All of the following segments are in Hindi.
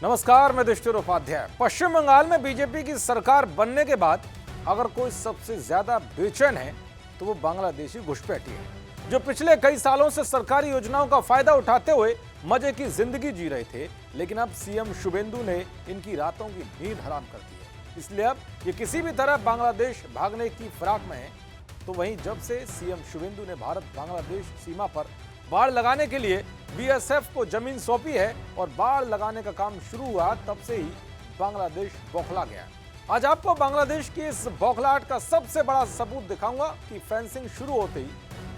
नमस्कार, मैं दृष्टि उपाध्याय। पश्चिम बंगाल में बीजेपी की सरकार बनने के बाद अगर कोई सबसे ज्यादा बेचैन है तो वो बांग्लादेशी घुसपैठी है, जो पिछले कई सालों से सरकारी योजनाओं का फायदा उठाते हुए मजे की जिंदगी जी रहे थे। लेकिन अब सीएम शुवेंदु ने इनकी रातों की नींद हराम कर दी है, इसलिए अब ये किसी भी तरह बांग्लादेश भागने की फिराक में है। तो वहीं जब से सीएम शुवेंदु ने भारत बांग्लादेश सीमा पर बाड़ लगाने के लिए बीएसएफ को जमीन सौंपी है और बाड़ लगाने का काम शुरू हुआ, तब से ही बांग्लादेश बौखला गया। आज आपको बांग्लादेश की इस बौखलाहट का सबसे बड़ा सबूत दिखाऊंगा कि फेंसिंग शुरू होते ही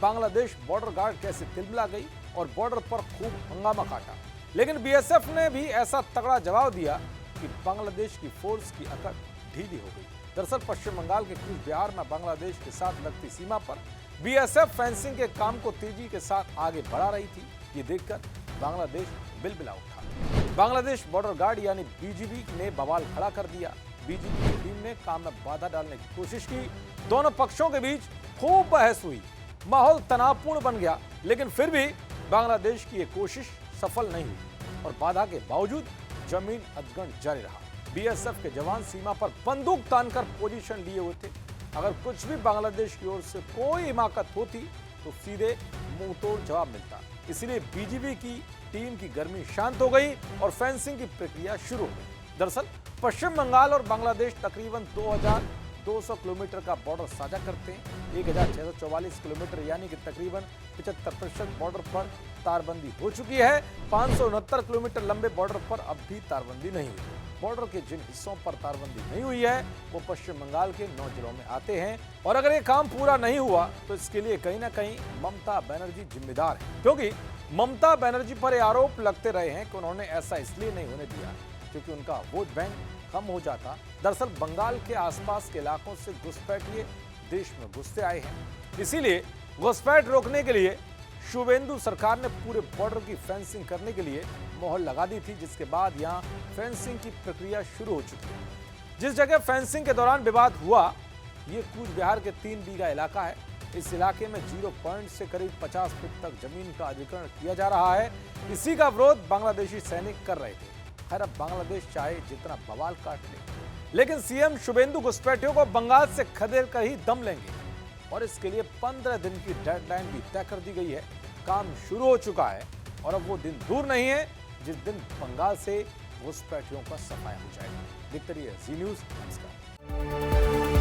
बांग्लादेश बॉर्डर गार्ड कैसे तिलमिला गई और बॉर्डर पर खूब हंगामा काटा। लेकिन बीएसएफ ने भी ऐसा तगड़ा जवाब दिया कि बांग्लादेश की फोर्स की अकड़ ढीली हो गई। दरअसल पश्चिम बंगाल के कूच बिहार में बांग्लादेश के साथ लगती सीमा पर बीएसएफ फेंसिंग के काम को तेजी के साथ आगे बढ़ा रही थी। ये देखकर बांग्लादेश बिलबिला उठा। बांग्लादेश बॉर्डर गार्ड यानी बीजीबी ने बवाल खड़ा कर दिया। बीजीबी की टीम ने काम में बाधा डालने की कोशिश की। दोनों पक्षों के बीच खूब बहस हुई, माहौल तनावपूर्ण बन गया। लेकिन फिर भी बांग्लादेश की ये कोशिश सफल नहीं हुई और बाधा के बावजूद जमीन अधिग्रहण जारी रहा। बीएसएफ के जवान सीमा पर बंदूक तानकर पोजीशन लिए हुए थे। अगर कुछ भी बांग्लादेश की ओर से कोई हिमाकत होती तो सीधे मुंहतोड़ जवाब मिलता। इसलिए बीजीबी की टीम की गर्मी शांत हो गई और फेंसिंग की प्रक्रिया शुरू हो गई। दरअसल पश्चिम बंगाल और बांग्लादेश तकरीबन 2200 किलोमीटर का बॉर्डर साझा करते हैं। 1644 किलोमीटर यानी कि तकरीबन 75% बॉर्डर पर तारबंदी हो चुकी है। 569 किलोमीटर लंबे बॉर्डर पर अब भी तारबंदी नहीं हुई। बॉर्डर के जिन हिस्सों पर तारबंदी नहीं हुई है वो पश्चिम बंगाल के 9 जिलों में आते हैं। और अगर ये काम पूरा नहीं हुआ तो इसके लिए कहीं ना कहीं ममता बनर्जी जिम्मेदार है, क्योंकि ममता बनर्जी पर आरोप लगते रहे हैं कि उन्होंने ऐसा इसलिए नहीं होने दिया क्योंकि उनका वोट बैंक कम हो जाता। दरअसल बंगाल के आसपास के इलाकों से घुसपैठिए देश में घुसते आए हैं, इसीलिए घुसपैठ रोकने के लिए शुवेंदु सरकार ने पूरे बॉर्डर की फेंसिंग करने के लिए मोहर लगा दी थी, जिसके बाद यहां फेंसिंग की प्रक्रिया शुरू हो चुकी है। जिस जगह फेंसिंग के दौरान विवाद हुआ ये कूच बिहार के 3 बीघा इलाका है। इस इलाके में 0 पॉइंट से करीब 50 फीट तक जमीन का अधिग्रहण किया जा रहा है। इसी का विरोध बांग्लादेशी सैनिक कर रहे थे। खैर अब बांग्लादेश चाहे जितना बवाल काट ले, लेकिन सीएम शुवेंदु घुसपैठियों को बंगाल से खदेड़ कर ही दम लेंगे और इसके लिए 15 दिन की डेडलाइन भी तय कर दी गई है। काम शुरू हो चुका है और अब वो दिन दूर नहीं है जिस दिन बंगाल से घुसपैठियों का सफाया हो जाएगा। देखते रहिए जी न्यूज़। नमस्कार।